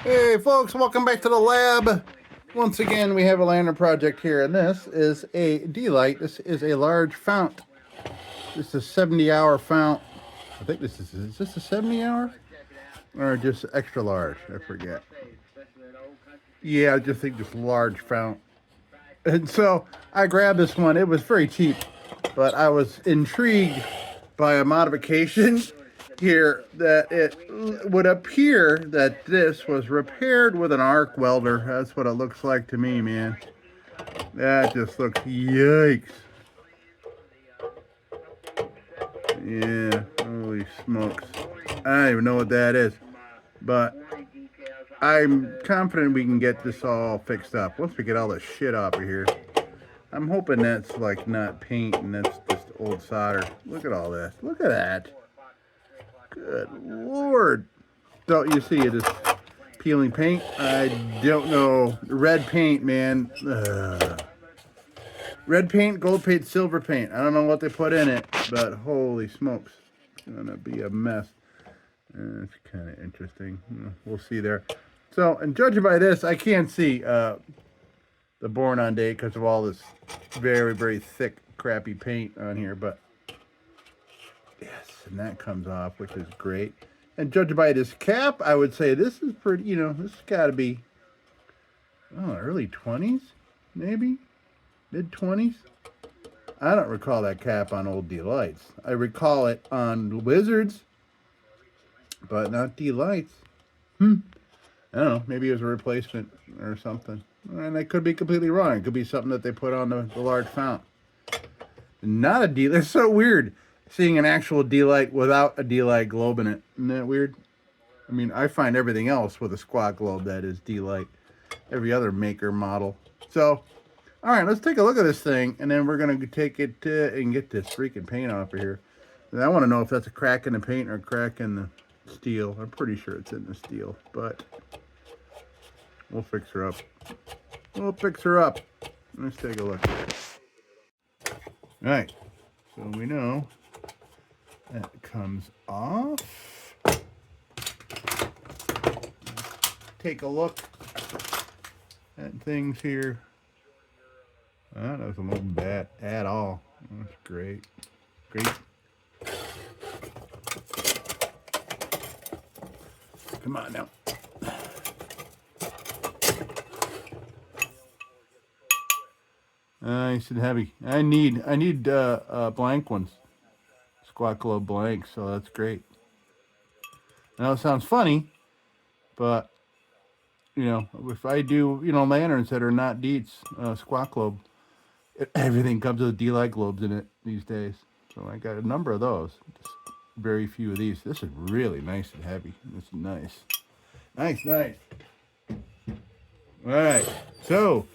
Hey folks, welcome back to the lab. Once again, we have a lantern project here, and this is a D-LITE. This is a large fount. This is a 70-hour fount. I think this is this a 70-hour? Or just extra large? I forget. Yeah, I just think this large fount. And so I grabbed this one. It was very cheap, but I was intrigued by a modification here that it would appear that this was repaired with an arc welder. That's what it looks like to me, man. That just looks, yikes. Yeah, holy smokes. I don't even know what that is, but I'm confident we can get this all fixed up once we get all this shit off of here. I'm hoping that's like not paint and that's just old solder. Look at all this. Look at that. Good Lord. So you see it is peeling paint. I don't know. Red paint, man. Red paint, gold paint, silver paint. I don't know what they put in it, but holy smokes. It's going to be a mess. It's kind of interesting. We'll see there. So, and judging by this, I can't see the born on date because of all this very, very thick, crappy paint on here. But yes, and that comes off, which is great. And judging by this cap, I would say this is pretty, you know, this has got to be, oh, early 20s, maybe? Mid-20s? I don't recall that cap on old D-LITEs. I recall it on Wizards, but not D-LITEs. I don't know. Maybe it was a replacement or something. And I could be completely wrong. It could be something that they put on the large fount. Not a D-LITE. It's so weird seeing an actual D-LITE without a D-LITE globe in it. Isn't that weird? I mean, I find everything else with a squat globe that is D-LITE. Every other maker model. So, all right, let's take a look at this thing, and then we're going to take it and get this freaking paint off of here. And I want to know if that's a crack in the paint or a crack in the steel. I'm pretty sure it's in the steel, but we'll fix her up. We'll fix her up. Let's take a look. All right, so we know that comes off. Take a look at things here. That doesn't look bad at all. That's great. Great. Come on now. Nice and heavy. I need blank ones. Squat globe blank, so that's great. Now it sounds funny, but you know, if I do, you know, lanterns that are not DIETZ squat globe, everything comes with D-LITE globes in it these days. So I got a number of those. Just very few of these. This is really nice and heavy. This is nice. Nice, nice. All right. So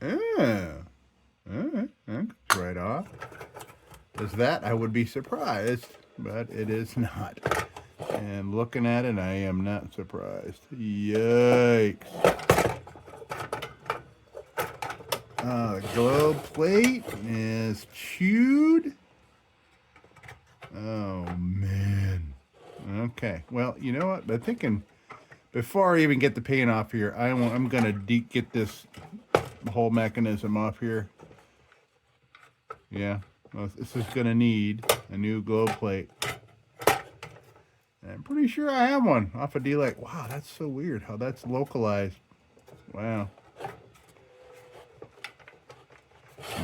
all right. That goes right off. Is that I would be surprised, but it is not. And looking at it, I am not surprised. Yikes. The globe plate is chewed. Oh, man. Okay. Well, you know what? I'm thinking before I even get the paint off here, I'm going to get this whole mechanism off here. Yeah. Well, this is going to need a new globe plate. I'm pretty sure I have one off of D-LITE. Wow, that's so weird how that's localized. Wow.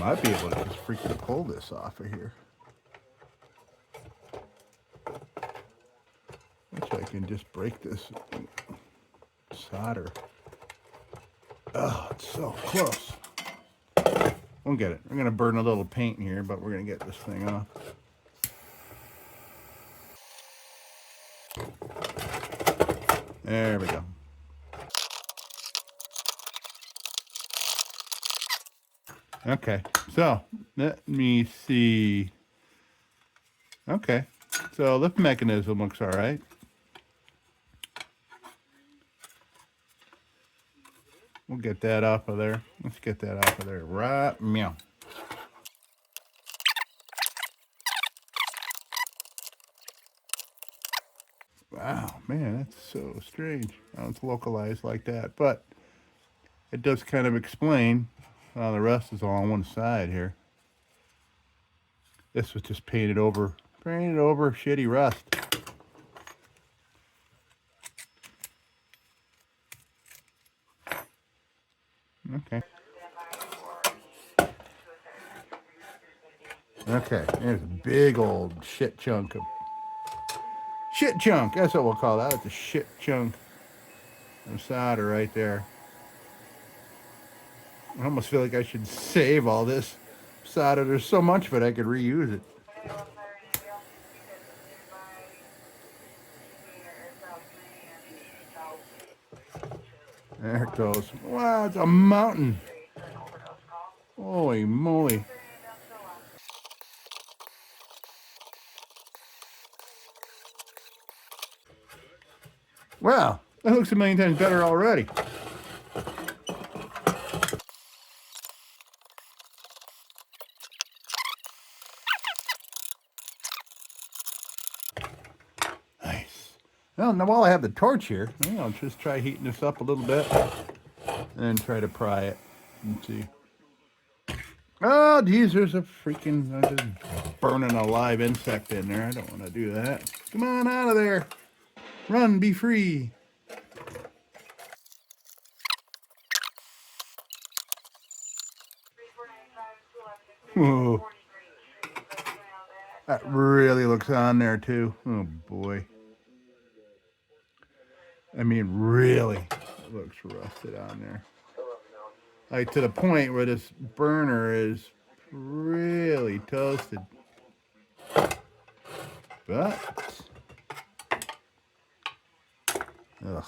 Might be able to just freaking pull this off of here. Which I can just break this solder. Oh, it's so close. We'll get it. We're going to burn a little paint here, but we're going to get this thing off. There we go. Okay, so let me see. Okay, so lift mechanism looks all right. We'll get that off of there. Let's get that off of there. Right, meow. Wow, man, that's so strange. How it's localized like that, but it does kind of explain how the rest is all on one side here. This was just painted over shitty rust. Okay. Okay, there's a big old shit chunk of shit chunk. That's what we'll call that. It's a shit chunk of solder right there. I almost feel like I should save all this solder. There's so much of it I could reuse it. There it goes. Wow, it's a mountain. Holy moly. Wow, that looks a million times better already. Nice. Well, now while I have the torch here, I'll just try heating this up a little bit and then try to pry it and see. Oh, geez, there's a freaking, I'm just burning a live insect in there. I don't want to do that. Come on out of there. Run, be free. Whoa. That really looks on there too. Oh boy. I mean, really looks rusted on there. Like to the point where this burner is really toasted. But, ugh.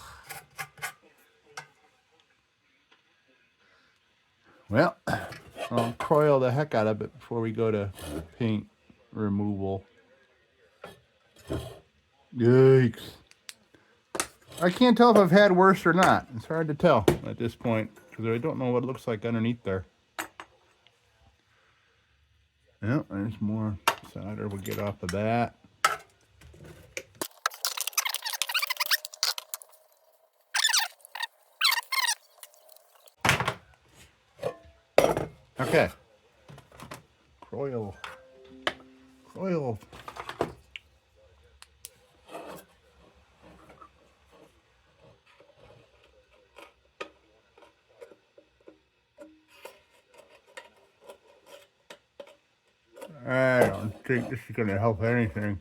Well, I'll coil the heck out of it before we go to paint removal. Yikes. I can't tell if I've had worse or not. It's hard to tell at this point because I don't know what it looks like underneath there. Well, there's more solder we'll get off of that. Okay. Coil. Coil. I don't think this is going to help anything.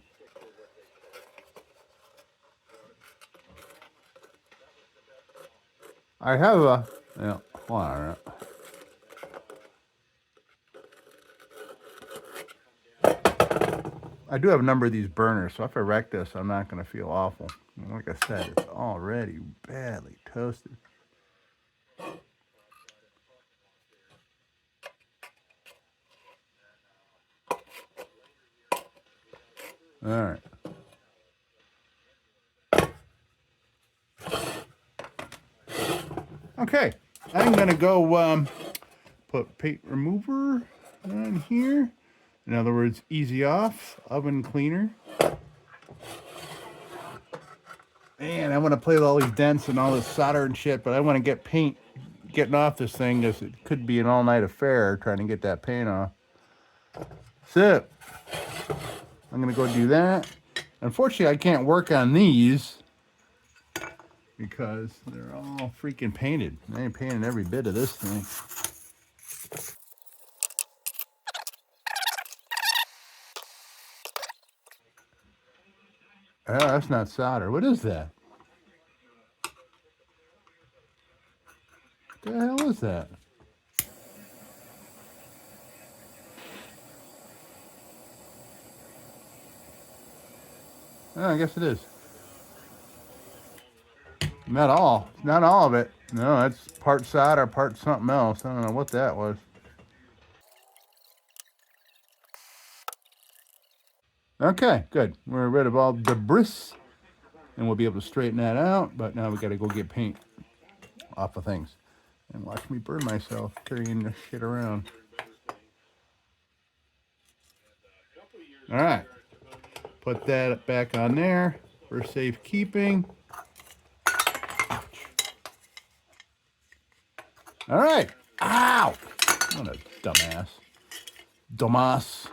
I have a, yeah, hold on a minute. I do have a number of these burners, so if I wreck this, I'm not going to feel awful. Like I said, it's already badly toasted. All right. Okay, I'm going to go put paint remover on here. In other words, easy off, oven cleaner. Man, I want to play with all these dents and all this solder and shit, but I want to get paint getting off this thing because it could be an all-night affair trying to get that paint off. So, I'm going to go do that. Unfortunately, I can't work on these because they're all freaking painted. I ain't painted every bit of this thing. Oh, that's not solder. What is that? What the hell is that? Oh, I guess it is. Not all. Not all of it. No, that's part solder, part something else. I don't know what that was. Okay, good. We're rid of all debris, and we'll be able to straighten that out. But now we got to go get paint off of things. And watch me burn myself carrying this shit around. All right. Put that back on there. for safekeeping. All right. Ow! What a dumbass. Dumbass.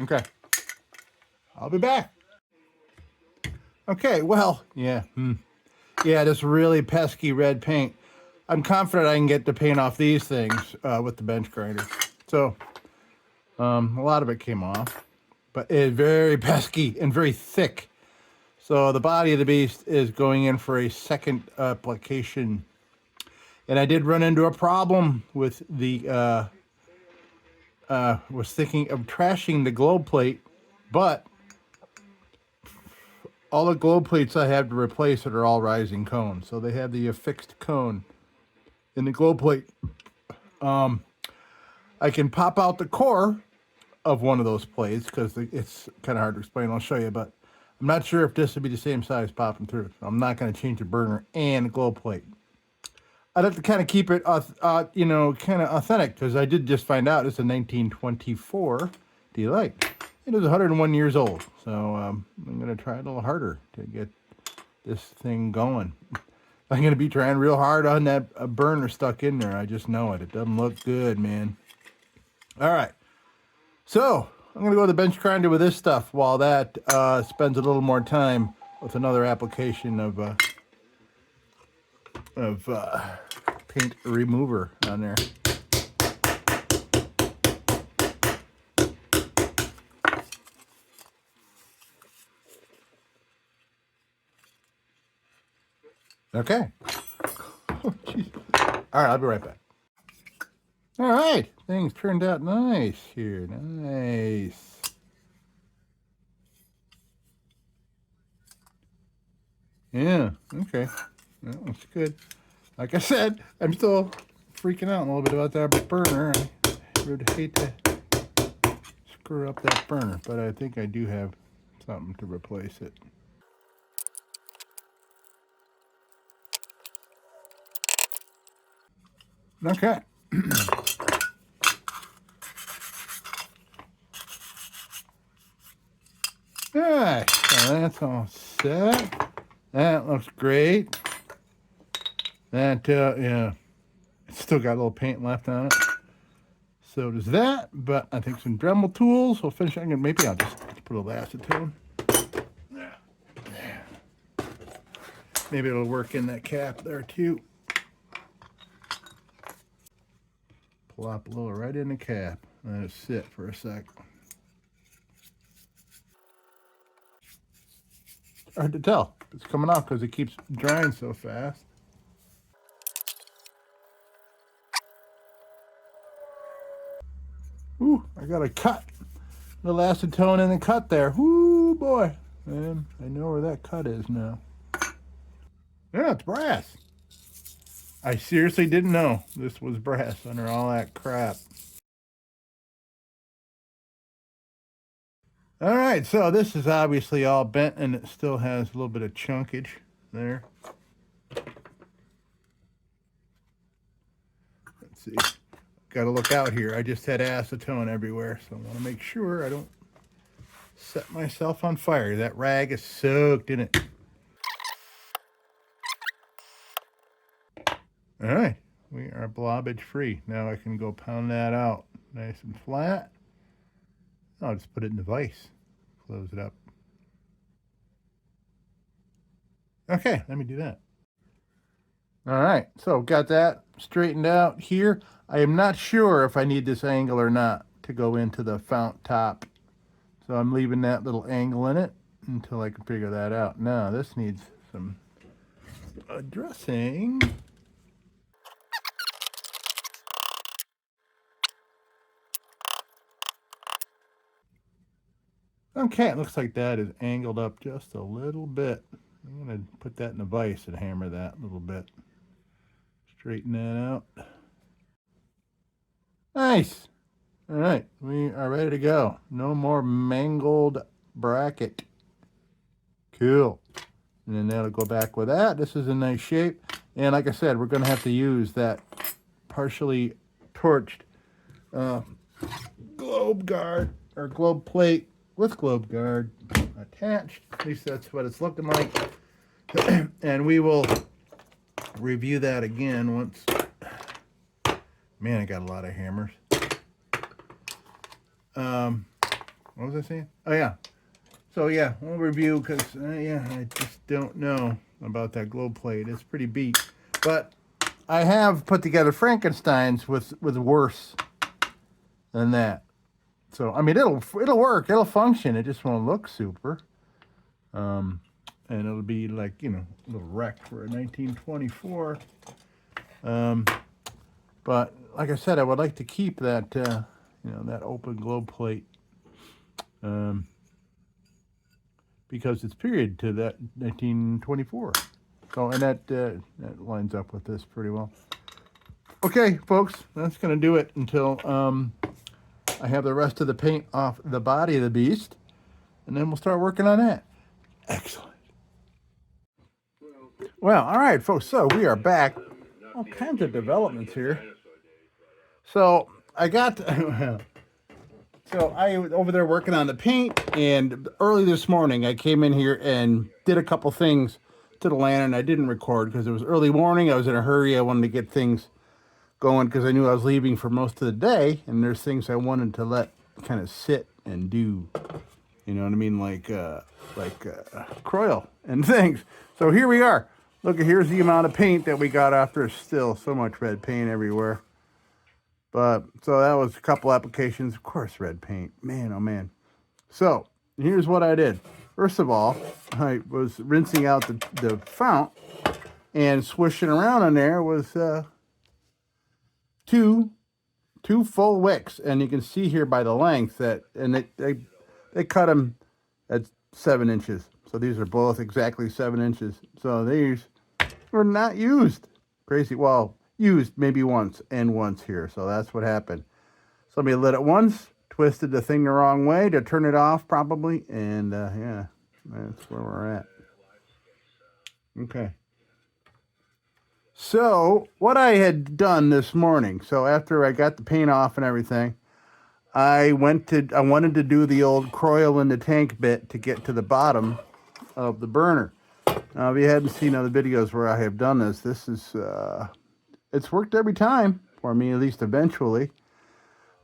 Okay. I'll be back. Okay, well, yeah. Yeah, this really pesky red paint. I'm confident I can get the paint off these things with the bench grinder. So, a lot of it came off. But it's very pesky and very thick. So the body of the beast is going in for a second application. And I did run into a problem with the, was thinking of trashing the globe plate, but all the globe plates I have to replace it are all rising cones. So they have the affixed cone in the globe plate. I can pop out the core of one of those plates because it's kind of hard to explain. I'll show you, but I'm not sure if this would be the same size popping through. So I'm not going to change the burner and the globe plate. I'd have to kind of keep it, you know, kind of authentic because I did just find out it's a 1924 D-LITE. It is 101 years old, so I'm going to try a little harder to get this thing going. I'm going to be trying real hard on that burner stuck in there. I just know it. It doesn't look good, man. All right. So I'm going to go to the bench grinder with this stuff while that spends a little more time with another application of paint remover on there. Okay. Oh, geez. All right, I'll be right back. All right, things turned out nice here. Nice. Yeah, okay. That looks good. Like I said, I'm still freaking out a little bit about that burner. I would hate to screw up that burner, but I think I do have something to replace it. Okay. All right, so that's all set. That looks great. That, yeah, it's still got a little paint left on it. So does that, but I think some Dremel tools will finish it. Maybe I'll just put a little acetone. Maybe it'll work in that cap there too. Plop a little right in the cap. Let it sit for a sec. Hard to tell. It's coming off because it keeps drying so fast. Ooh, I got a cut. A little acetone in the cut there. Ooh, boy. Man, I know where that cut is now. Yeah, it's brass. I seriously didn't know this was brass under all that crap. All right, so this is obviously all bent and it still has a little bit of chunkage there. Let's see. Got to look out here. I just had acetone everywhere, so I want to make sure I don't set myself on fire. That rag is soaked in it. All right, we are blobbage free. Now I can go pound that out nice and flat. I'll just put it in the vise, close it up. Okay, let me do that. All right, so got that straightened out here. I am not sure if I need this angle or not to go into the fount top. So I'm leaving that little angle in it until I can figure that out. Now this needs some addressing. Okay, it looks like that is angled up just a little bit. I'm going to put that in a vise and hammer that a little bit. Straighten that out. Nice. All right, we are ready to go. No more mangled bracket. Cool. And then that'll go back with that. This is in nice shape. And like I said, we're going to have to use that partially torched globe guard or globe plate with globe guard attached. At least that's what it's looking like. And we will review that again once. Man, I got a lot of hammers. What was I saying? Oh yeah. So yeah, we'll review because yeah, I just don't know about that globe plate. It's pretty beat, but I have put together Frankensteins with worse than that. So I mean, it'll work, it'll function. It just won't look super. And it'll be like, you know, a little wreck for a 1924. But like I said, I would like to keep that, you know, that open globe plate, because it's period to that 1924. So, and that lines up with this pretty well. Okay, folks, that's going to do it until I have the rest of the paint off the body of the beast, and then we'll start working on that. Excellent. Well, all right, folks, so we are back. All kinds of developments here. So I got, so I was over there working on the paint, and early this morning I came in here and did a couple things to the lantern. I didn't record because it was early morning. I was in a hurry. I wanted to get things going because I knew I was leaving for most of the day, and there's things I wanted to let kind of sit and do. You know what I mean? Like Croyle and things. So here we are. Look, here's the amount of paint that we got after. Still so much red paint everywhere. But, so that was a couple applications. Of course, red paint. Man, oh man. So, here's what I did. First of all, I was rinsing out the fount, and swishing around in there was two full wicks. And you can see here by the length that, and they cut them at 7 inches. So these are both exactly 7 inches. So these were not used. Crazy. Well, used maybe once and once here. So that's what happened. Somebody lit it once, twisted the thing the wrong way to turn it off probably. And yeah, that's where we're at. Okay. So what I had done this morning, so after I got the paint off and everything, I wanted to do the old Croyle in the tank bit to get to the bottom of the burner. Now, if you hadn't seen other videos where I have done this, this is, it's worked every time for me, at least eventually.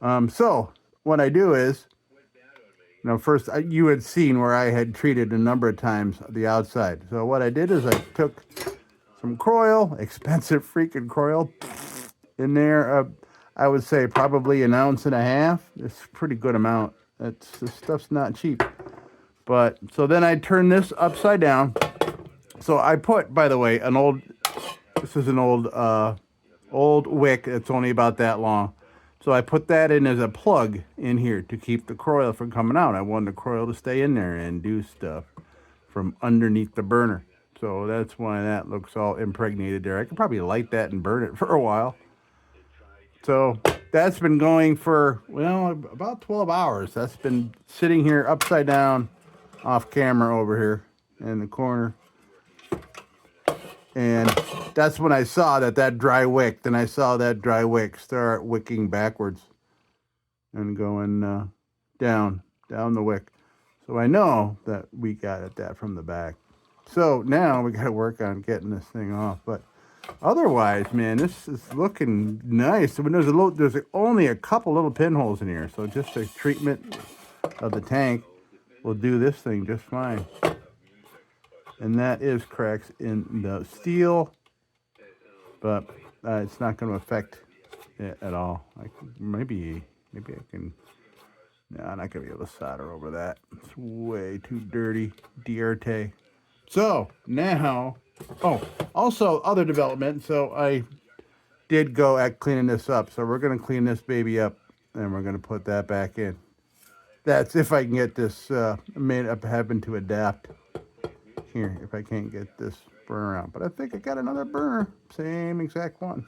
So what I do is, you know, first you had seen where I had treated a number of times the outside. So what I did is I took some Croyle, expensive freaking Croyle, in there. I would say probably 1.5 ounces. It's a pretty good amount. This stuff's not cheap. But so then I turn this upside down. So I put, by the way, this is an old wick. It's only about that long. So I put that in as a plug in here to keep the Croyle from coming out. I wanted the Croyle to stay in there and do stuff from underneath the burner. So that's why that looks all impregnated there. I could probably light that and burn it for a while. So that's been going for, well, about 12 hours. That's been sitting here upside down off camera over here in the corner. And that's when I saw that dry wick. Then I saw that dry wick start wicking backwards and going down the wick. So I know that we got at that from the back. So now we got to work on getting this thing off. But otherwise, man, this is looking nice. I mean, there's only a couple little pinholes in here. So just a treatment of the tank will do this thing just fine. And that is cracks in the steel, but it's not going to affect it at all. Maybe I can. No, I'm not going to be able to solder over that. It's way too dirty. DIETZ. So now, also other development. So I did go at cleaning this up. So we're going to clean this baby up, and we're going to put that back in. That's if I can get this made up, having to adapt. Here, if I can't get this burner out. But I think I got another burner. Same exact one.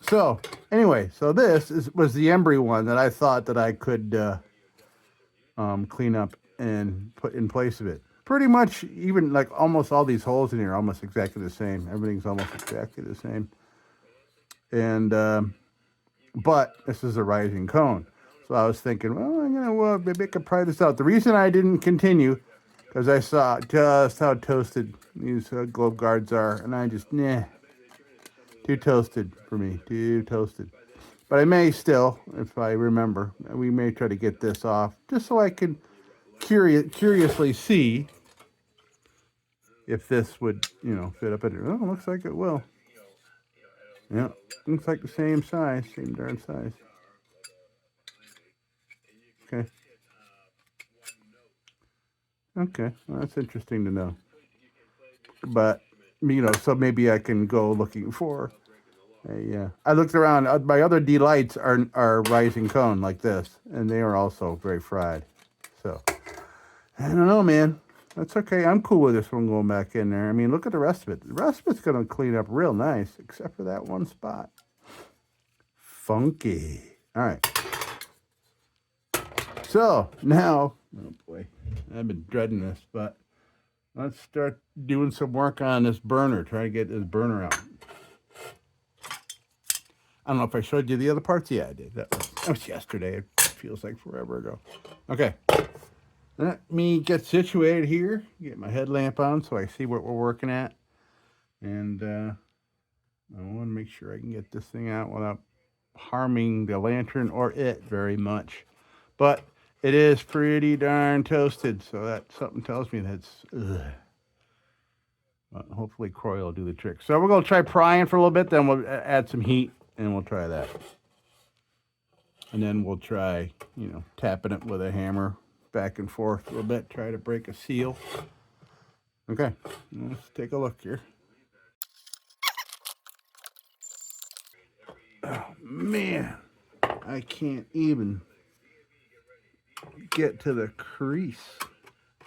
So, anyway, so this was the Embry one that I thought that I could clean up and put in place of it. Pretty much, even like almost all these holes in here are almost exactly the same. Everything's almost exactly the same. And, but this is a rising cone. So I was thinking, well, maybe I could try this out. The reason I didn't continue because I saw just how toasted these globe guards are, and I just, nah, too toasted for me, too toasted. But I may still, if I remember, we may try to get this off, just so I can curiously see if this would, fit up in it. Oh, looks like it will. Yeah, looks like the same size, same darn size. Okay. Okay, well, that's interesting to know. But, so maybe I can go looking for a, I looked around, my other D-Lites are rising cone like this, and they are also very fried. So, I don't know, man. That's okay. I'm cool with this one going back in there. I mean, look at the rest of it. The rest of it's going to clean up real nice, except for that one spot. Funky. All right. So, now, oh boy, I've been dreading this, but let's start doing some work on this burner. Try to get this burner out. I don't know if I showed you the other parts. Yeah, I did. That was yesterday. It feels like forever ago. Okay. Let me get situated here. Get my headlamp on so I see what we're working at. And I want to make sure I can get this thing out without harming the lantern or it very much. But it is pretty darn toasted, so that something tells me that's... hopefully Croy will do the trick. So we're going to try prying for a little bit, then we'll add some heat, and we'll try that. And then we'll try, tapping it with a hammer back and forth a little bit, try to break a seal. Okay, let's take a look here. Oh, man, I can't even get to the crease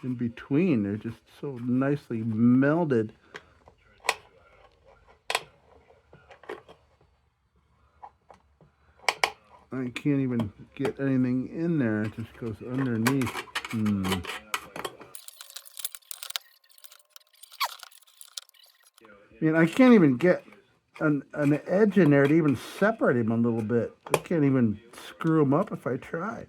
in between. They're just so nicely melded. I can't even get anything in there. It just goes underneath. I mean, I can't even get an edge in there to even separate them a little bit. I can't even screw them up if I try.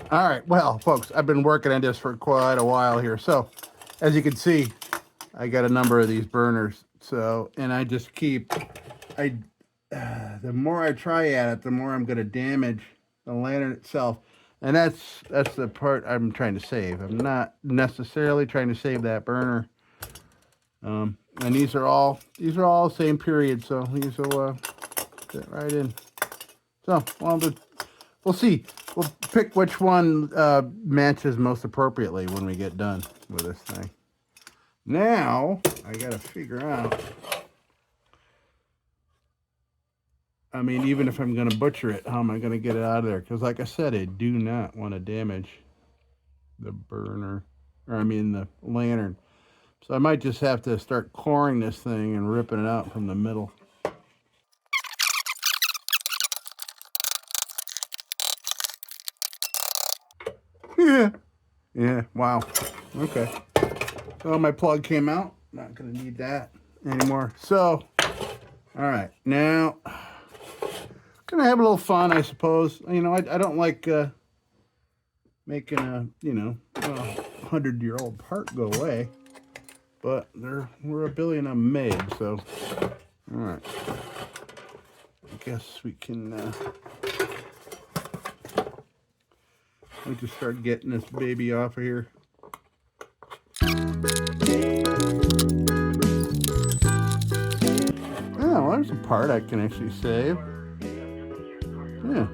All right, well, folks, I've been working on this for quite a while here. So, as you can see, I got a number of these burners. So, and I just keep, the more I try at it, the more I'm going to damage the lantern itself. And that's the part I'm trying to save. I'm not necessarily trying to save that burner. And these are all the same period, so these will fit right in. So, we'll see. We'll pick which one matches most appropriately when we get done with this thing. Now, I got to figure out, I mean, even if I'm going to butcher it, how am I going to get it out of there? Because like I said, I do not want to damage the burner, or I mean the lantern. So I might just have to start coring this thing and ripping it out from the middle. Yeah, wow. Okay. Well, my plug came out. Not going to need that anymore. So, all right. Now, going to have a little fun, I suppose. I don't like making a, 100-year-old part go away. But we're a billion of them made, so, all right. I guess we can... we just start getting this baby off of here. Oh, well, there's a part I can actually save. Yeah.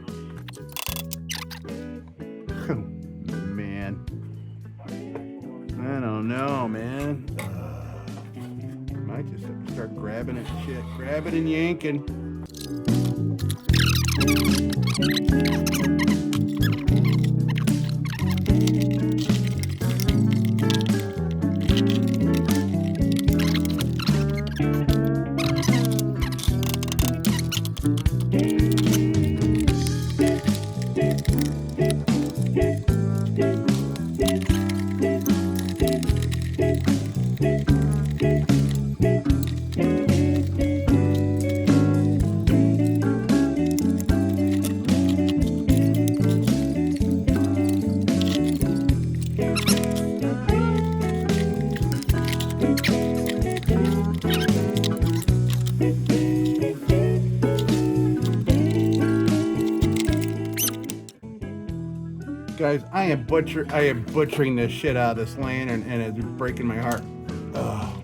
Oh, man. I don't know, man. Might just have to start grabbing it and shit. Grabbing and yanking. guys. I am butchering this shit out of this lantern, and it's breaking my heart. Oh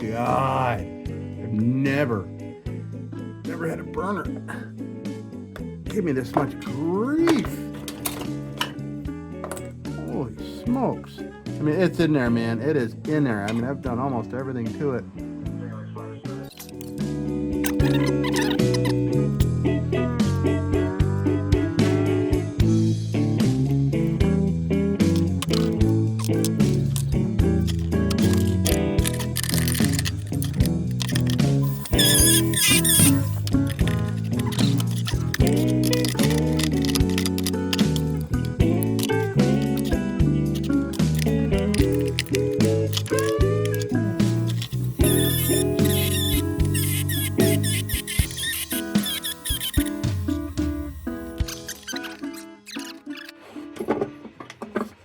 God, I've never had a burner give me this much grief. Holy smokes! I mean, it's in there, man. It is in there. I mean, I've done almost everything to it.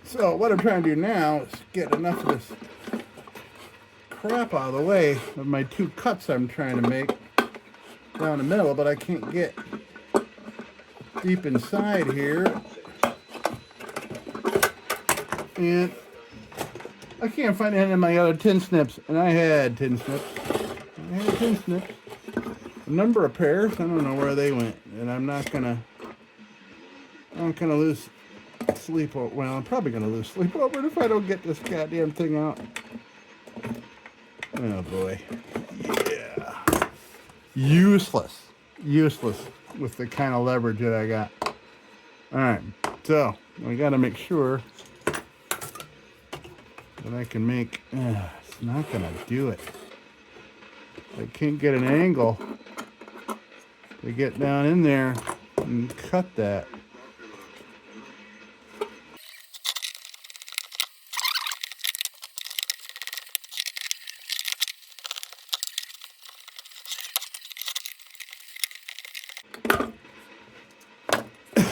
So what I'm trying to do now is get enough of this crap out of the way of my two cuts I'm trying to make down the middle, but I can't get deep inside here. And I can't find any of my other tin snips, and I had tin snips. A number of pairs. I don't know where they went, and I'm not gonna lose sleep over. Well, I'm probably gonna lose sleep over it if I don't get this goddamn thing out. Oh boy, yeah, useless with the kind of leverage that I got. All right, so I got to make sure that I can make. It's not gonna do it. I can't get an angle to get down in there and cut that.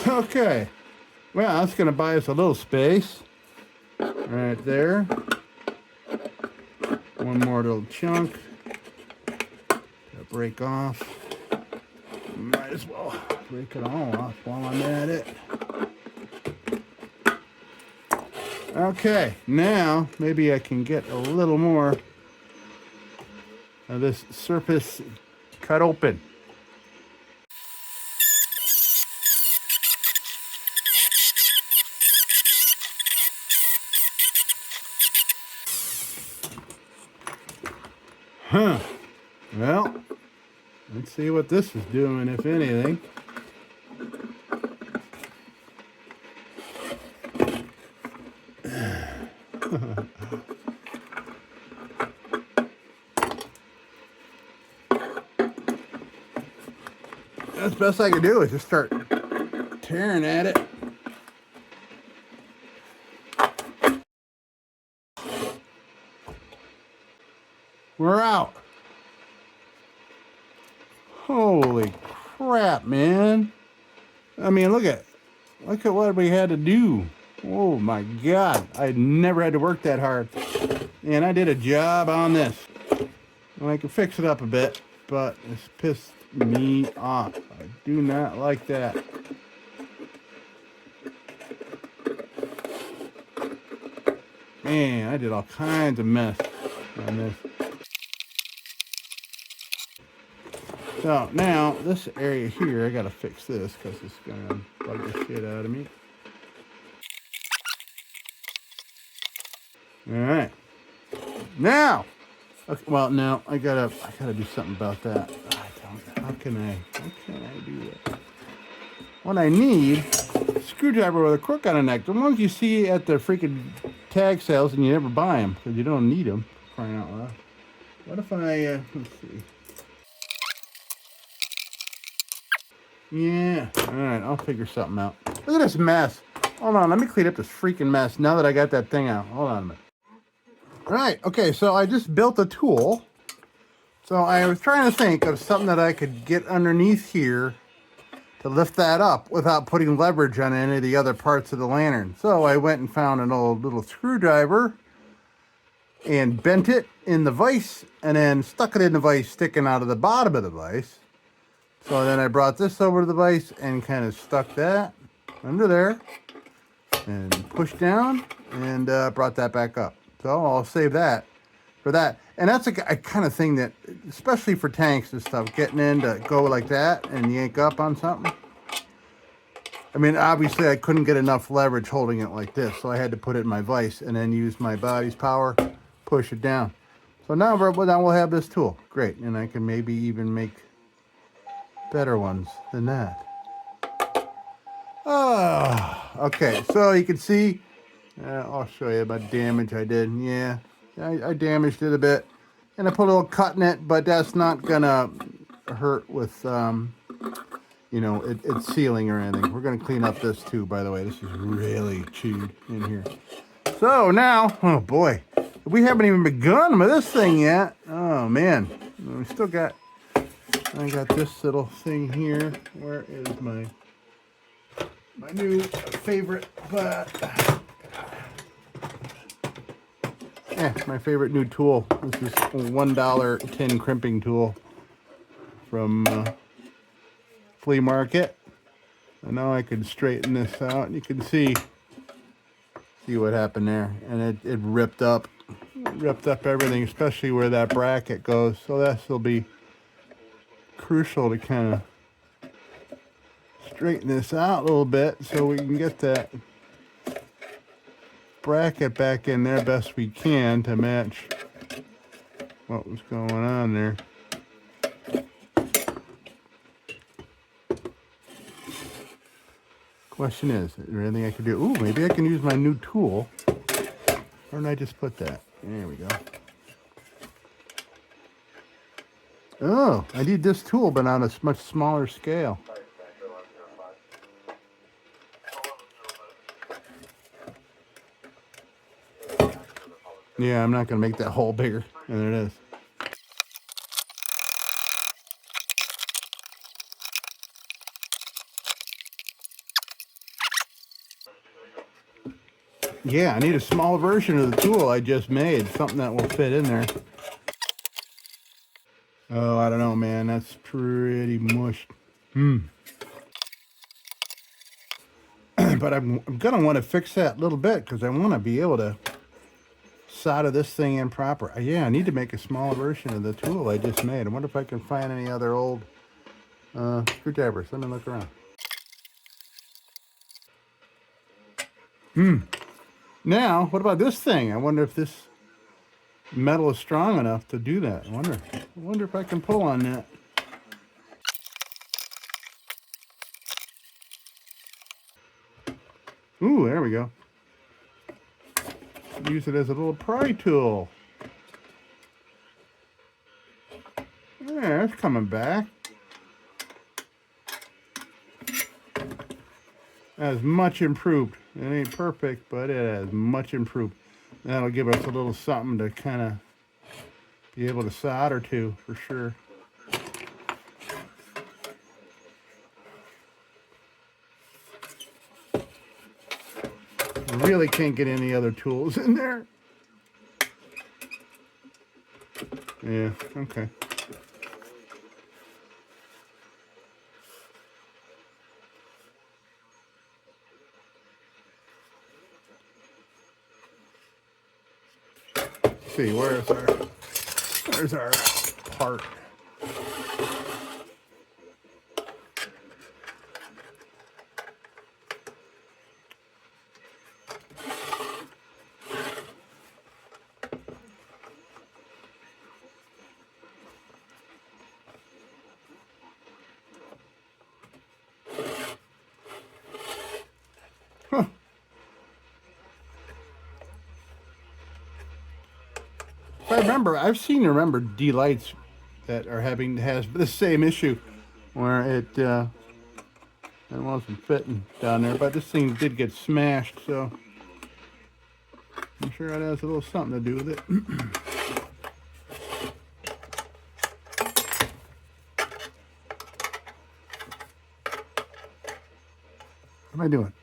Okay, well, that's going to buy us a little space right there. One more little chunk to break off. Might as well break it all off while I'm at it. Okay, now maybe I can get a little more of this surface cut open. Huh. Well, let's see what this is doing, if anything. That's the best I can do is just start tearing at it. We're out. Holy crap, man. I mean, look at what we had to do. Oh my God. I never had to work that hard. And I did a job on this. And I can fix it up a bit, but it's pissed me off. I do not like that. Man, I did all kinds of mess on this. So now this area here, I gotta fix this because it's gonna bug the shit out of me. All right. Now, okay, well, now I gotta do something about that. How can I do that? What I need, a screwdriver with a crook on the neck. The ones you see at the freaking tag sales and you never buy them because you don't need them. Crying out loud. What if I, let's see. Yeah, all right, I'll figure something out. Look at this mess. Hold on, let me clean up this freaking mess now that I got that thing out. Hold on a minute. All right, okay, so I just built a tool. So I was trying to think of something that I could get underneath here to lift that up without putting leverage on any of the other parts of the lantern. So I went and found an old little screwdriver and bent it in the vise and then stuck it in the vise sticking out of the bottom of the vise. So then I brought this over to the vise and kind of stuck that under there. and pushed down and brought that back up. So I'll save that for that. And that's a kind of thing that, especially for tanks and stuff, getting in to go like that and yank up on something. I mean, obviously I couldn't get enough leverage holding it like this, so I had to put it in my vise and then use my body's power, push it down. So now we'll have this tool. Great, and I can maybe even make better ones than that. Oh, okay, so you can see, I'll show you about damage I did. Yeah, I damaged it a bit. And I put a little cut in it, but that's not gonna hurt with, you know, it's sealing or anything. We're gonna clean up this too, by the way. This is really chewed in here. So now, oh boy, we haven't even begun with this thing yet. Oh man, we still got, I got this little thing here. Where is my new favorite, but my favorite new tool. This is a $1 tin crimping tool from flea market. And now I can straighten this out. You can see what happened there. And it ripped up everything, especially where that bracket goes. So this will be crucial to kind of straighten this out a little bit so we can get that bracket back in there best we can to match what was going on there. Question is there anything I could do? Ooh, maybe I can use my new tool. Where did I just put that? There we go. Oh, I need this tool, but on a much smaller scale. Yeah, I'm not going to make that hole bigger. And there it is. Yeah, I need a small version of the tool I just made. Something that will fit in there. Oh, I don't know, man. That's pretty mushed. But I'm going to want to fix that a little bit because I want to be able to solder this thing in proper. Yeah, I need to make a small version of the tool I just made. I wonder if I can find any other old screwdrivers. Let me look around. Now, what about this thing? I wonder if this metal is strong enough to do that. I wonder if I can pull on that. Ooh, there we go. Use it as a little pry tool. Yeah, it's coming back. That is much improved. It ain't perfect, but it has much improved. That'll give us a little something to kind of be able to solder to, for sure. Really can't get any other tools in there. Yeah, okay. Let's see, where's our part? Huh. If I remember, I've seen D-LITEs that has the same issue where it wasn't fitting down there, but this thing did get smashed, so I'm sure that has a little something to do with it. What am I doing?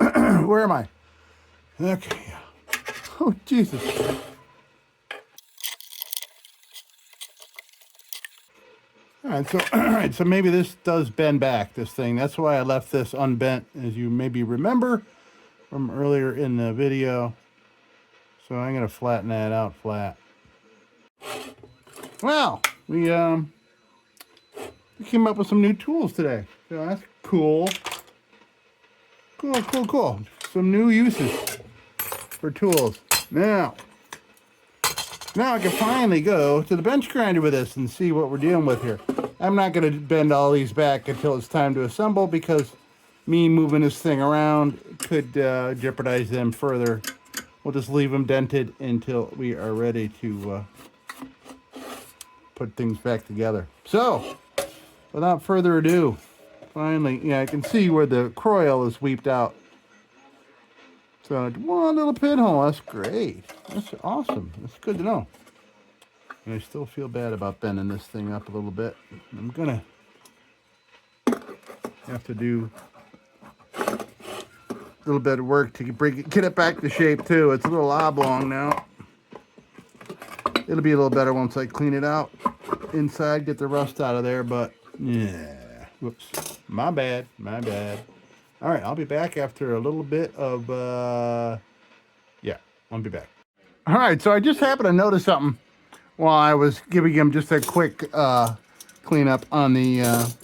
Where am I? Okay. Oh, Jesus. All right, so maybe this does bend back, this thing. That's why I left this unbent, as you maybe remember. from earlier in the video. So I'm going to flatten that out flat. Well, we came up with some new tools today. So that's cool. Cool. Some new uses for tools. Now I can finally go to the bench grinder with this and see what we're dealing with here. I'm not going to bend all these back until it's time to assemble, because me moving this thing around could jeopardize them further. We'll just leave them dented until we are ready to put things back together. So, without further ado, finally, yeah, I can see where the croil is weeped out. So, one little pinhole, that's great. That's awesome. That's good to know. And I still feel bad about bending this thing up a little bit. I'm gonna have to do a little bit of work to get it back to shape too. It's a little oblong now. It'll be a little better once I clean it out inside, get the rust out of there, but yeah, whoops, my bad. All right, I'll be back after a little bit of, yeah, I'll be back. All right, so I just happened to notice something while I was giving him just a quick cleanup on the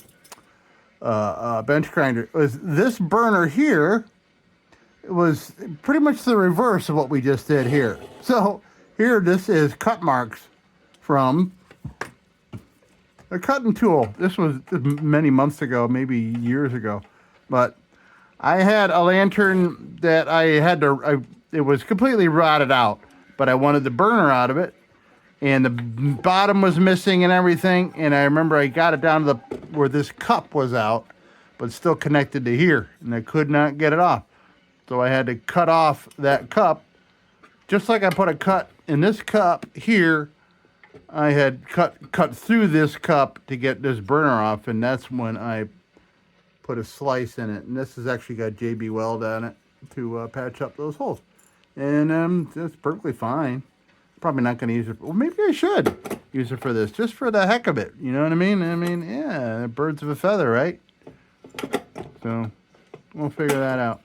bench grinder. Was this burner here was pretty much the reverse of what we just did here. So here, this is cut marks from a cutting tool. This was many months ago, maybe years ago, but I had a lantern that I had to, it was completely rotted out, but I wanted the burner out of it, and the bottom was missing and everything. And I remember I got it down to where this cup was out, but still connected to here, and I could not get it off. So I had to cut off that cup, just like I put a cut in this cup here. I had cut through this cup to get this burner off, and that's when I put a slice in it. And this has actually got JB Weld on it to patch up those holes. And that's perfectly fine. Probably not going to use it. Well, maybe I should use it for this, just for the heck of it. You know what I mean? Yeah, birds of a feather, right? So we'll figure that out.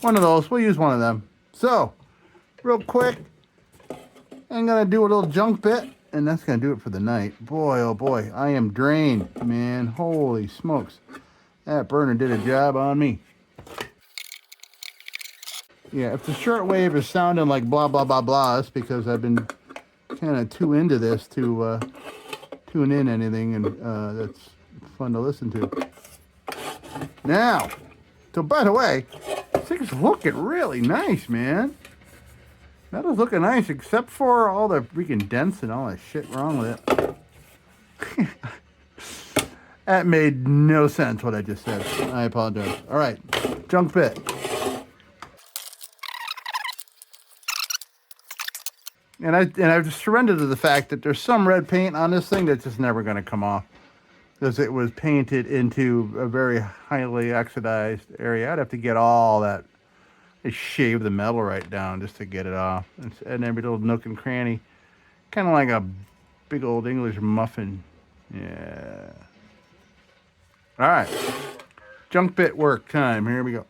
One of those. We'll use one of them. So, real quick, I'm going to do a little junk bit, and that's going to do it for the night. Boy, oh boy, I am drained, man. Holy smokes. That burner did a job on me. Yeah, if the shortwave is sounding like blah, blah, blah, blah, it's because I've been kind of too into this to tune in anything, and that's fun to listen to. Now, so by the way, this thing's looking really nice, man. That is looking nice, except for all the freaking dents and all that shit wrong with it. That made no sense what I just said. I apologize. All right, junk bit. And I've surrendered to the fact that there's some red paint on this thing that's just never going to come off, because it was painted into a very highly oxidized area. I'd have to get all that, shave the metal right down just to get it off. And every little nook and cranny, kind of like a big old English muffin. Yeah. All right, junk bit work time. Here we go.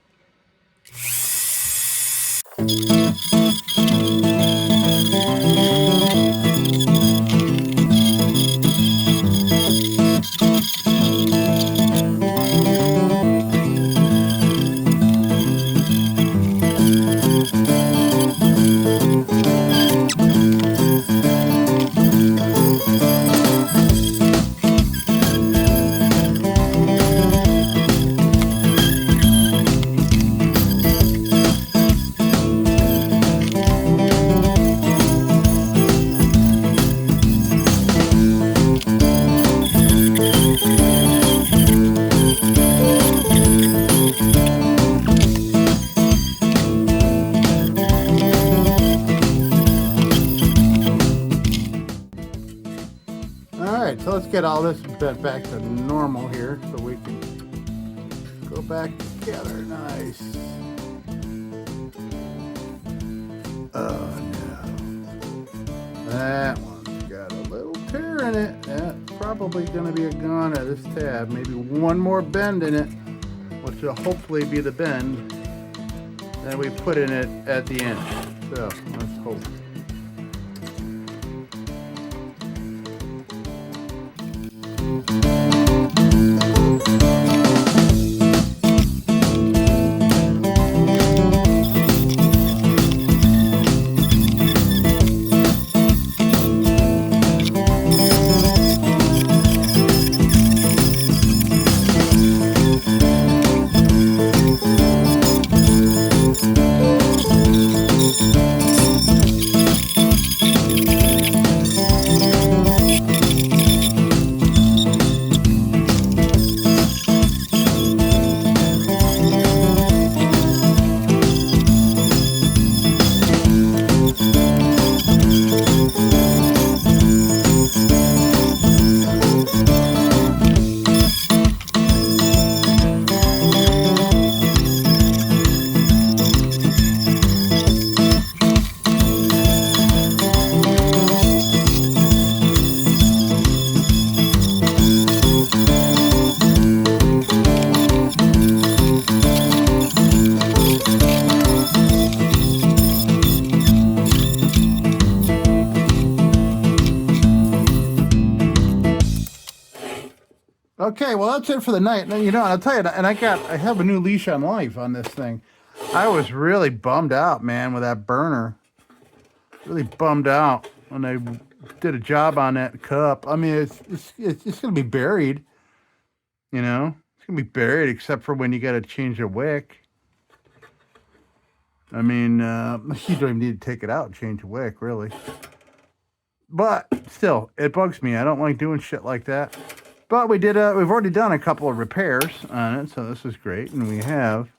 So let's get all this bent back to normal here so we can go back together. Nice. Oh no. That one's got a little tear in it. That's probably going to be a goner, this tab. Maybe one more bend in it, which will hopefully be the bend. that we put in it at the end. So let's hope. Okay, well that's it for the night. You know, I'll tell you, and I have a new leash on life on this thing. I was really bummed out, man, with that burner. Really bummed out when I did a job on that cup. I mean, it's gonna be buried. You know, it's gonna be buried except for when you got to change the wick. I mean, you don't even need to take it out and change the wick, really. But still, it bugs me. I don't like doing shit like that. But we did. We've already done a couple of repairs on it, so this is great. And we have,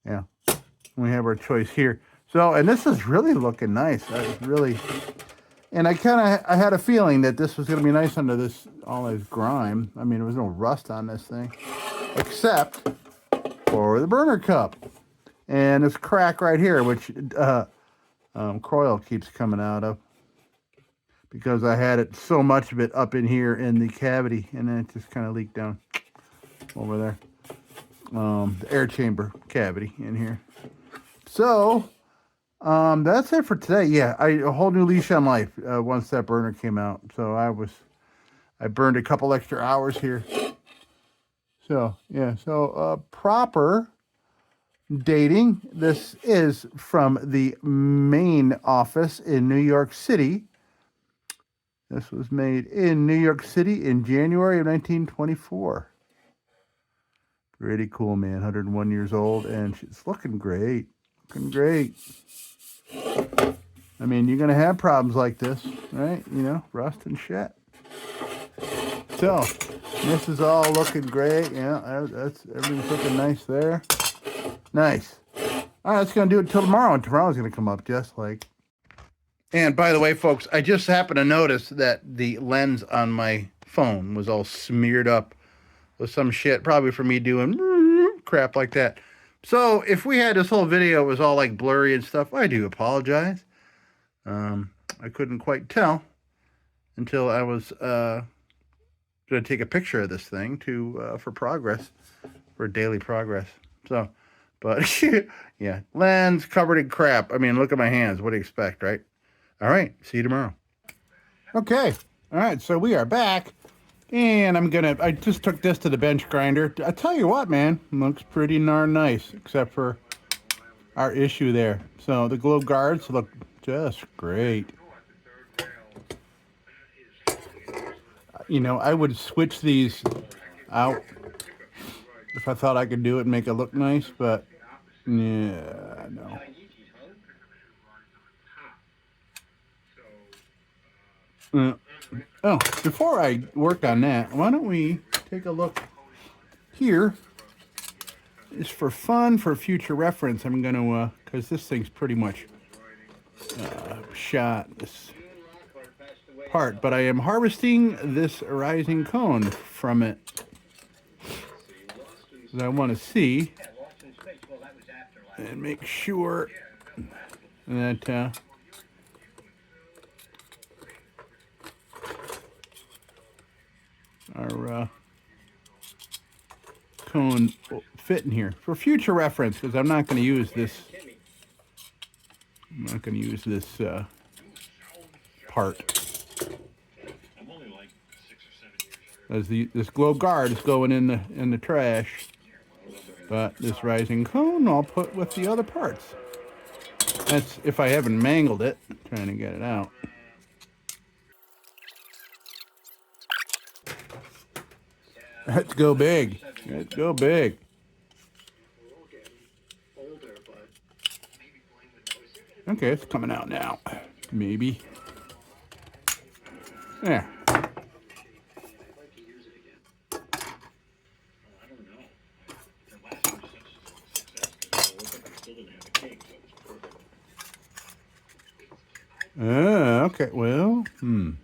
yeah, we have our choice here. So, and this is really looking nice. I was really, and I had a feeling that this was going to be nice under this all this grime. I mean, there was no rust on this thing, except for the burner cup and this crack right here, which coil keeps coming out of. Because I had it so much of it up in here in the cavity, and then it just kind of leaked down over there. The air chamber cavity in here. So that's it for today. Yeah, a whole new leash on life once that burner came out. So I burned a couple extra hours here. So yeah, so proper dating. This is from the main office in New York City. This was made in New York City in January of 1924. Pretty cool, man. 101 years old, and she's looking great. Looking great. I mean, you're going to have problems like this, right? You know, rust and shit. So, this is all looking great. Yeah, everything's looking nice there. Nice. All right, that's going to do it until tomorrow, and tomorrow's going to come up just like... And by the way, folks, I just happened to notice that the lens on my phone was all smeared up with some shit, probably for me doing crap like that. So if we had this whole video, it was all like blurry and stuff, I do apologize. I couldn't quite tell until I was going to take a picture of this thing for progress, for daily progress. So, but yeah, lens covered in crap. I mean, look at my hands. What do you expect, right? All right, see you tomorrow. Okay, all right, so we are back, and I just took this to the bench grinder. I tell you what, man, looks pretty darn nice, except for our issue there. So the glow guards look just great. You know, I would switch these out if I thought I could do it and make it look nice, but yeah, no. Oh, before I work on that, why don't we take a look here? It's for fun, for future reference. I'm going to, because this thing's pretty much shot, this part. But I am harvesting this rising cone from it. Because I want to see and make sure that... our cone fit in here for future reference, because I'm not going to use this. I'm not going to use this part. As this glow guard is going in the trash, but this rising cone I'll put with the other parts. That's if I haven't mangled it. I'm trying to get it out. Let's go big. Let's go big. Okay, it's coming out now. Maybe. There. Okay, well, I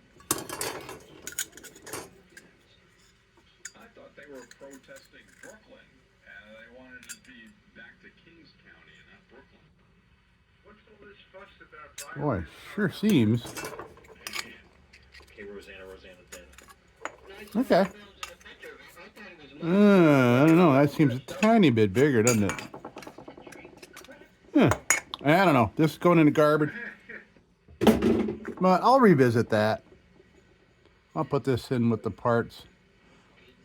thought they were protesting Brooklyn, and they wanted to be back to Kings County and not Brooklyn. What's all this fuss about? Boy, sure seems. Okay, Rosanna. Okay. I don't know. That seems a tiny bit bigger, doesn't it? I don't know. This is going in the garbage. But I'll revisit that. I'll put this in with the parts,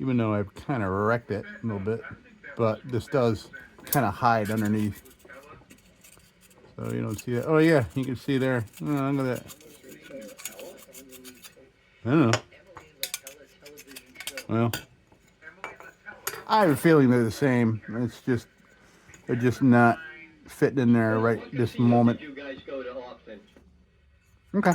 even though I've kind of wrecked it a little bit. But this does kind of hide underneath. So you don't see it. Oh yeah, you can see there. Oh, look at that. I don't know. Well, I have a feeling they're the same. It's just, they're just not fitting in there right this moment. Okay.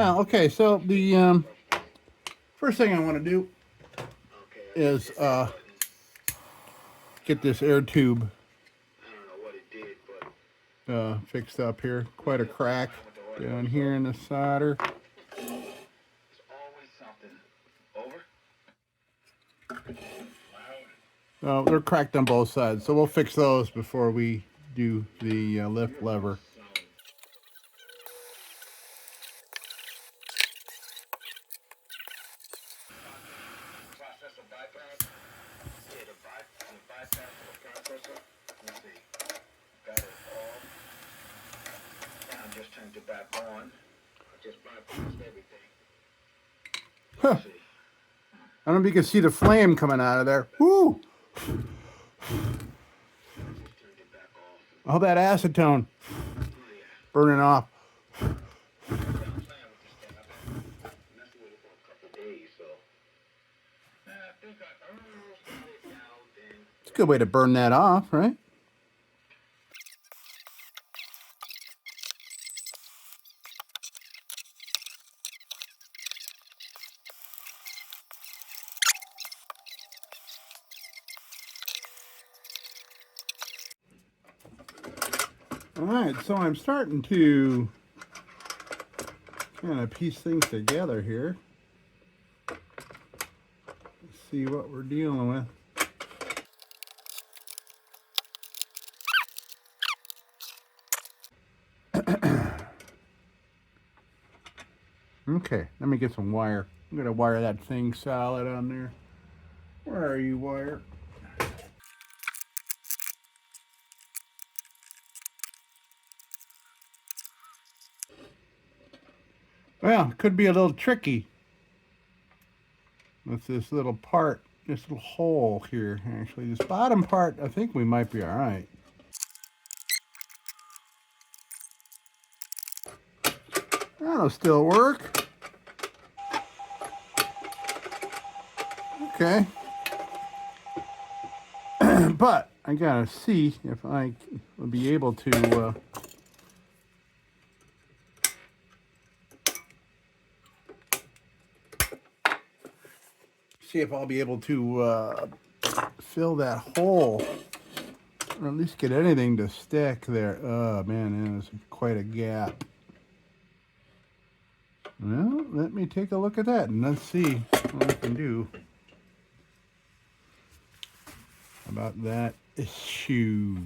Well, okay, so the first thing I want to do is get this air tube fixed up here. Quite a crack down here in the solder. So they're cracked on both sides, so we'll fix those before we do the lift lever. Huh. I don't know if you can see the flame coming out of there. Woo! All that acetone burning off. It's a good way to burn that off, right? All right, so I'm starting to kind of piece things together here. Let's see what we're dealing with. Okay, let me get some wire. I'm gonna wire that thing solid on there. Where are you, wire? Well, it could be a little tricky with this little part, this little hole here, actually. This bottom part, I think we might be all right. That'll still work. Okay. But I gotta see if I will be able to see if I'll be able to fill that hole, or at least get anything to stick there. Oh man, there's quite a gap. Well, let me take a look at that and let's see what I can do about that issue.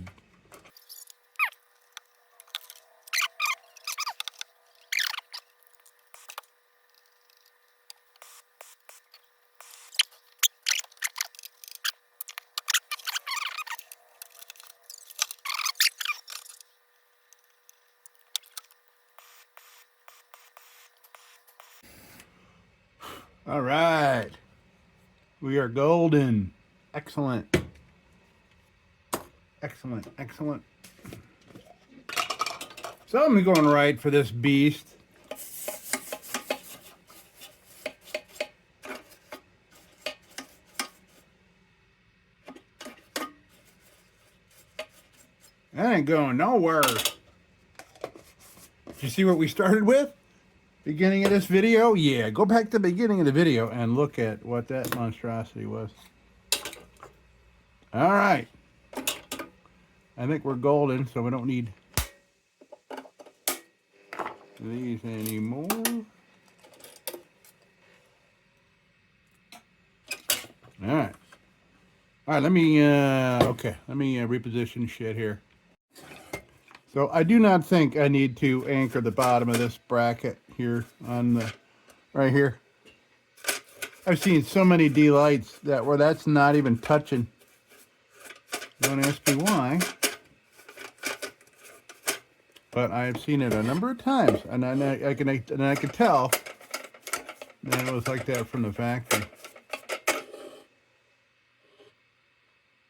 All right, we are golden. Excellent. Excellent, excellent. Something's going right for this beast. That ain't going nowhere. Did you see what we started with? Beginning of this video? Yeah, go back to the beginning of the video and look at what that monstrosity was. All right. I think we're golden, so we don't need these anymore. All right. All right, let me, reposition shit here. So I do not think I need to anchor the bottom of this bracket here on the, right here. I've seen so many D-Lites where that's not even touching. Don't ask me why. But I've seen it a number of times, and I could tell that it was like that from the factory.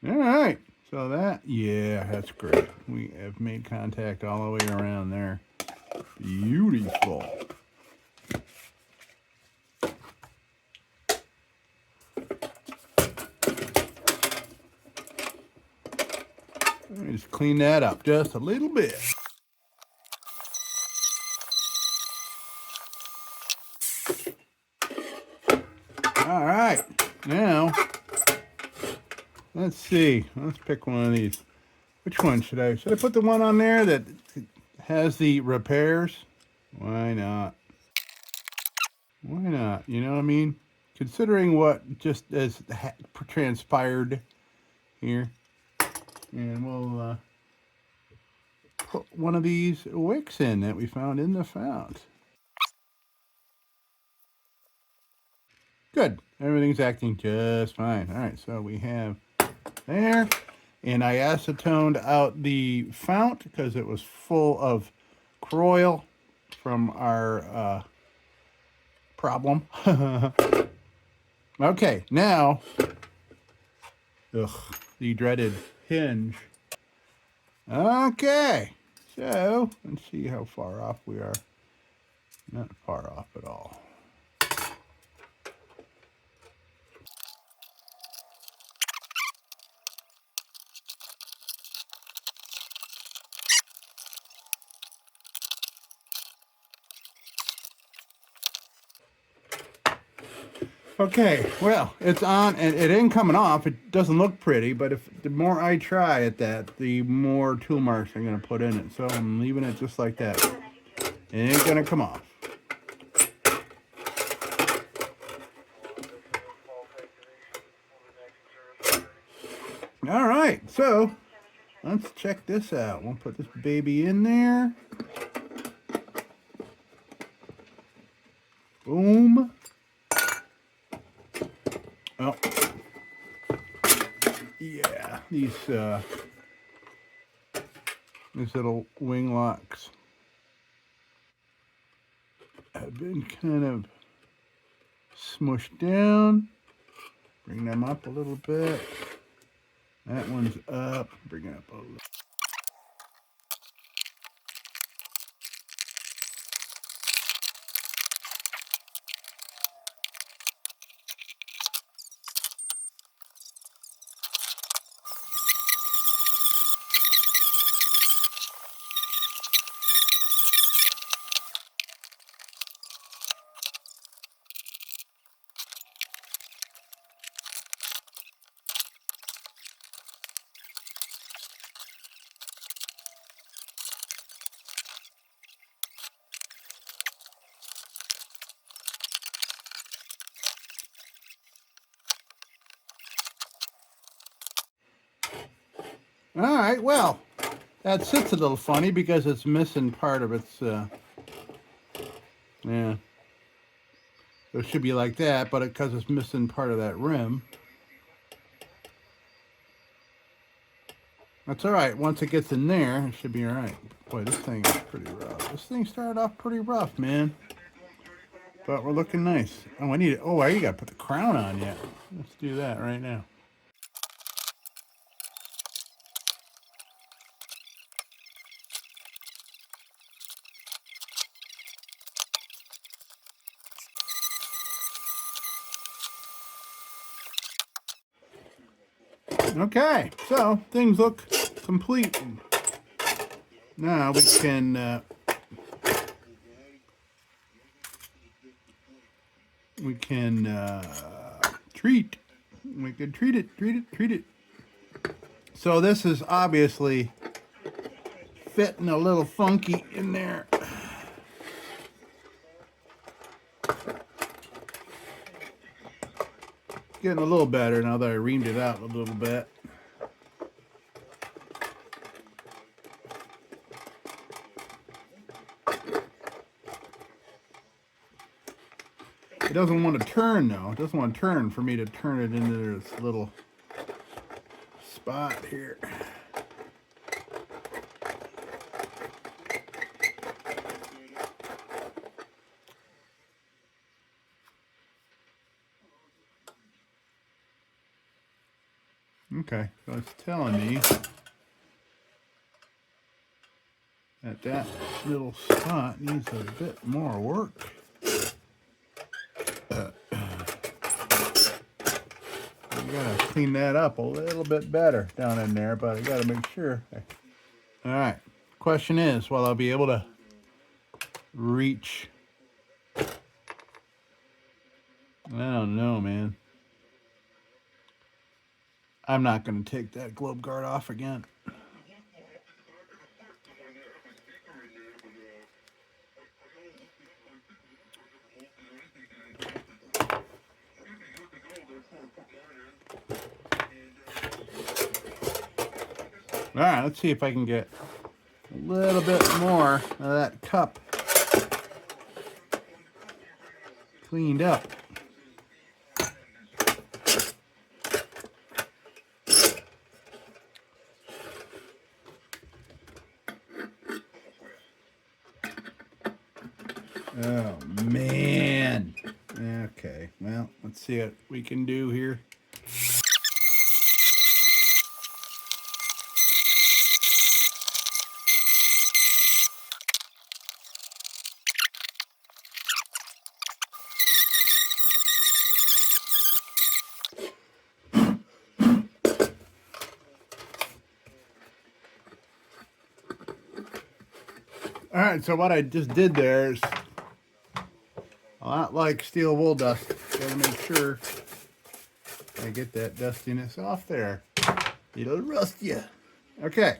All right, so that's great. We have made contact all the way around there. Beautiful. Let me just clean that up just a little bit. Now, let's see. Let's pick one of these. Which one should I put the one on there that has the repairs? Why not? Why not? You know what I mean? Considering what just has transpired here. And we'll put one of these wicks in that we found in the fount. Good. Everything's acting just fine. All right, so we have there. And I acetoned out the fount because it was full of cryoil from our problem. Okay, now, the dreaded hinge. Okay, so let's see how far off we are. Not far off at all. Okay, well, it's on, and it ain't coming off. It doesn't look pretty, but if the more I try at that, the more tool marks I'm going to put in it. So I'm leaving it just like that. It ain't going to come off. All right, so let's check this out. We'll put this baby in there. Boom. Oh, yeah, these little wing locks have been kind of smushed down. Bring them up a little bit. That one's up. Bring it up a little. All right, well, that sits a little funny because it's missing part of its, yeah. So it should be like that, but because it's missing part of that rim. That's all right. Once it gets in there, it should be all right. Boy, this thing is pretty rough. This thing started off pretty rough, man. But we're looking nice. Oh, I need it. Oh, I got to put the crown on yet. Let's do that right now. Okay, so things look complete. Now we can treat. We can treat it. So this is obviously fitting a little funky in there. Getting a little better now that I reamed it out a little bit. It doesn't want to turn though. It doesn't want to turn for me to turn it into this little spot here. Okay, so it's telling me that that little spot needs a bit more work. I gotta clean that up a little bit better down in there, but I gotta make sure. All right, question is, will I be able to reach? I don't know, man. I'm not going to take that globe guard off again. All right, let's see if I can get a little bit more of that cup cleaned up. Oh, man. Okay, well, let's see what we can do here. All right, so what I just did there is a lot like steel wool dust. Gotta make sure I get that dustiness off there. It'll rust you. Okay.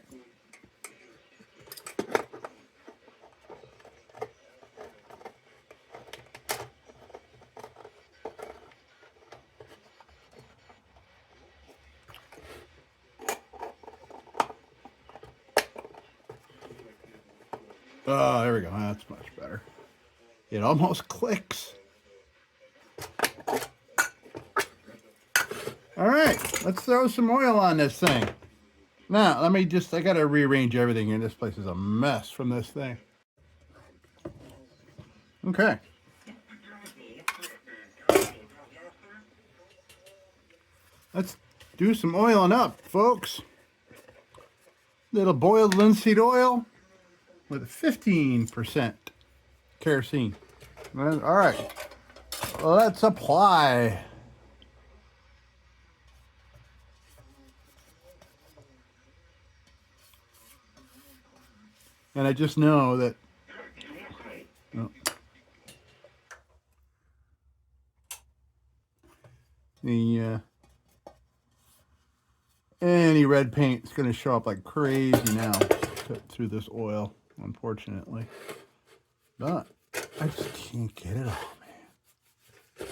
Oh, there we go. That's much better. It almost clicks. All right, let's throw some oil on this thing. Now, I got to rearrange everything here. This place is a mess from this thing. Okay. Let's do some oiling up, folks. Little boiled linseed oil with 15% kerosene. All right, let's apply. And I just know that any red paint is going to show up like crazy now through this oil, unfortunately. But I just can't get it all, man.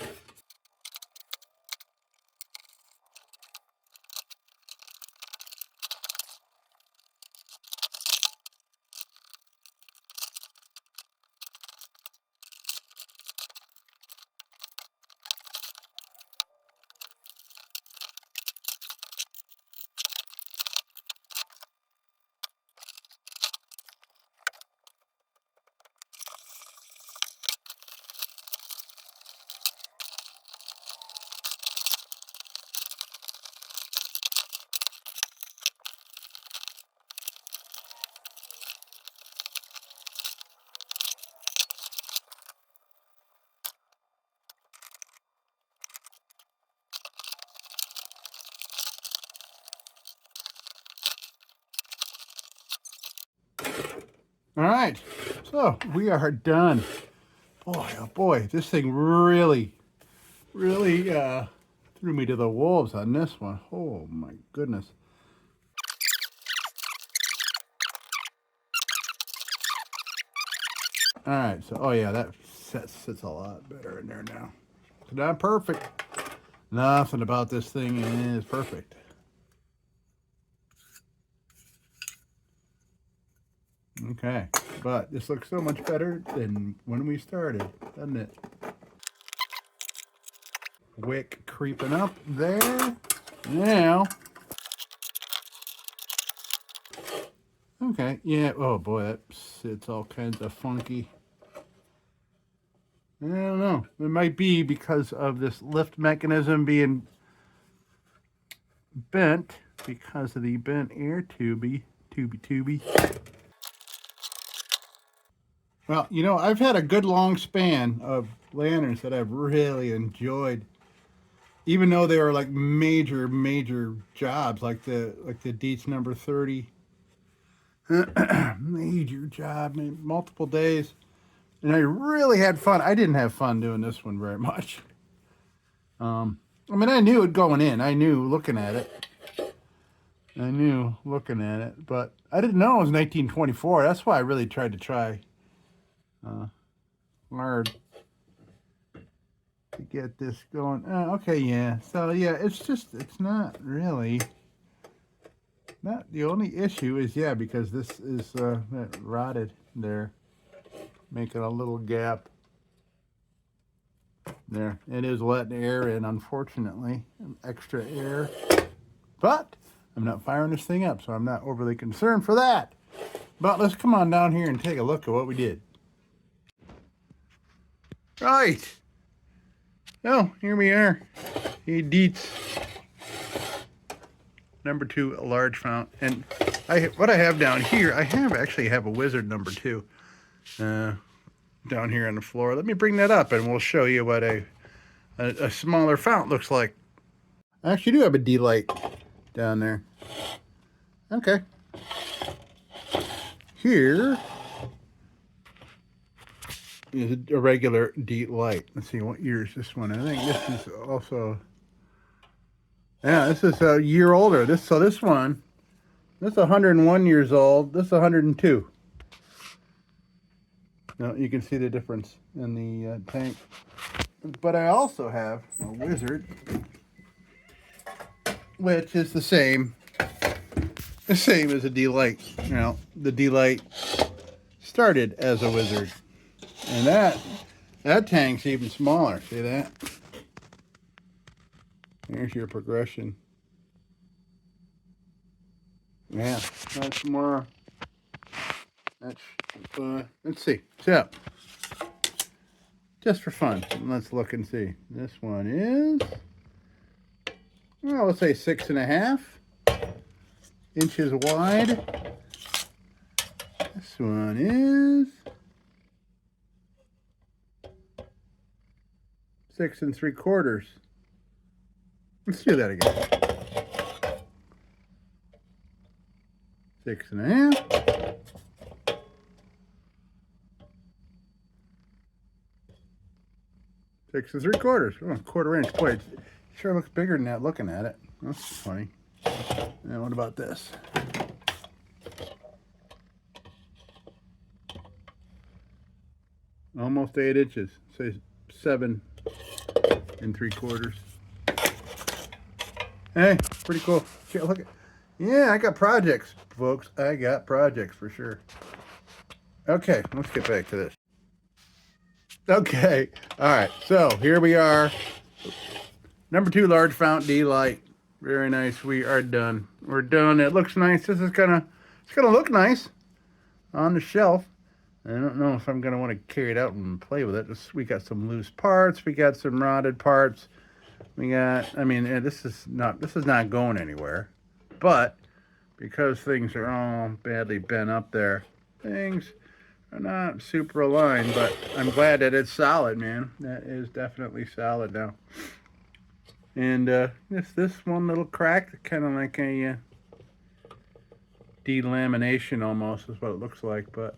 All right, so we are done. Boy, oh boy, this thing really threw me to the wolves on this one. Oh my goodness. All right, so oh yeah, that sits a lot better in there now. It's not perfect. Nothing about this thing is perfect. Okay, but this looks so much better than when we started, doesn't it? Wick creeping up there. Now. Okay, yeah, oh boy, that sits all kinds of funky. I don't know. It might be because of this lift mechanism being bent because of the bent air tubey. Well, you know, I've had a good long span of lanterns that I've really enjoyed, even though they were like major jobs, like the DIETZ number 30. Major job, multiple days, and I really had fun. I didn't have fun doing this one very much. I mean, I knew it going in. I knew looking at it. I knew looking at it, but I didn't know it was 1924. That's why I really tried to try hard to get this going. Okay, yeah. So yeah, it's not really. Not the only issue is, yeah, because this is that rotted there, making a little gap there. It is letting air in, unfortunately, extra air. But I'm not firing this thing up, so I'm not overly concerned for that. But let's come on down here and take a look at what we did. Right. Oh, here we are. A DIETZ #2 large fount. And what I have down here, I actually have a Wizard #2 down here on the floor. Let me bring that up and we'll show you what a smaller fount looks like. I actually do have a D-LITE down there. Okay. Here is a regular D-LITE. Let's see, what year is this one? I think this is also, yeah, this is a year older. This one, this is 101 years old. This is 102. Now you can see the difference in the tank. But I also have a Wizard, which is the same as a D-LITE. You know, the D-LITE started as a Wizard. And that tank's even smaller. See that? There's your progression. Yeah, that's more. That's let's see. So, just for fun, let's look and see. This one is, well, let's say 6.5 inches wide. This one is 6 3/4. Let's do that again. 6.5. 6 3/4. Oh, 1/4 inch. Boy, it sure looks bigger than that looking at it. That's funny. And what about this? Almost 8 inches. Say 7 3/4. Hey, pretty cool. Look at, yeah, I got projects, folks. I got projects for sure. Okay, let's get back to this. Okay, all right. So here we are. #2 large fount D-LITE. Very nice. We are done. We're done. It looks nice. This is it's gonna look nice on the shelf. I don't know if I'm gonna want to carry it out and play with it. We got some loose parts. We got some rotted parts. We got. I mean, this is not going anywhere. But because things are all badly bent up there, things are not super aligned. But I'm glad that it's solid, man. That is definitely solid now. And this one little crack, kind of like a delamination almost is what it looks like, but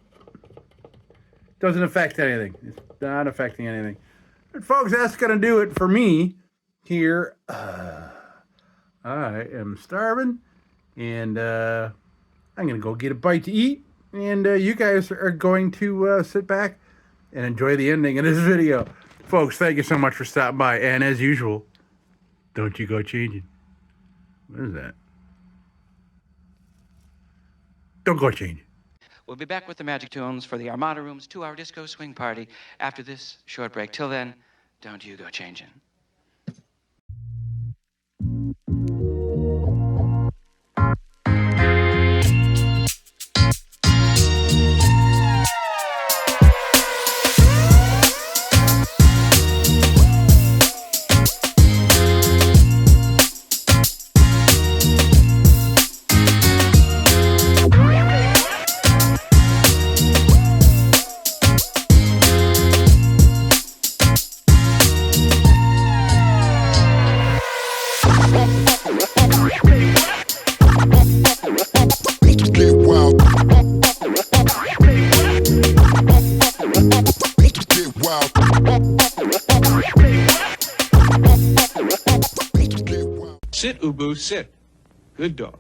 doesn't affect anything. It's not affecting anything. But folks, that's gonna do it for me here. I am starving, and I'm gonna go get a bite to eat, and you guys are going to sit back and enjoy the ending of this video. Folks, thank you so much for stopping by, and as usual, don't you go changing. What is that? Don't go changing. We'll be back with the Magic Tunes for the Armada Room's 2-hour disco swing party after this short break. Till then, don't you go changing. Sit, Ubu, sit. Good dog.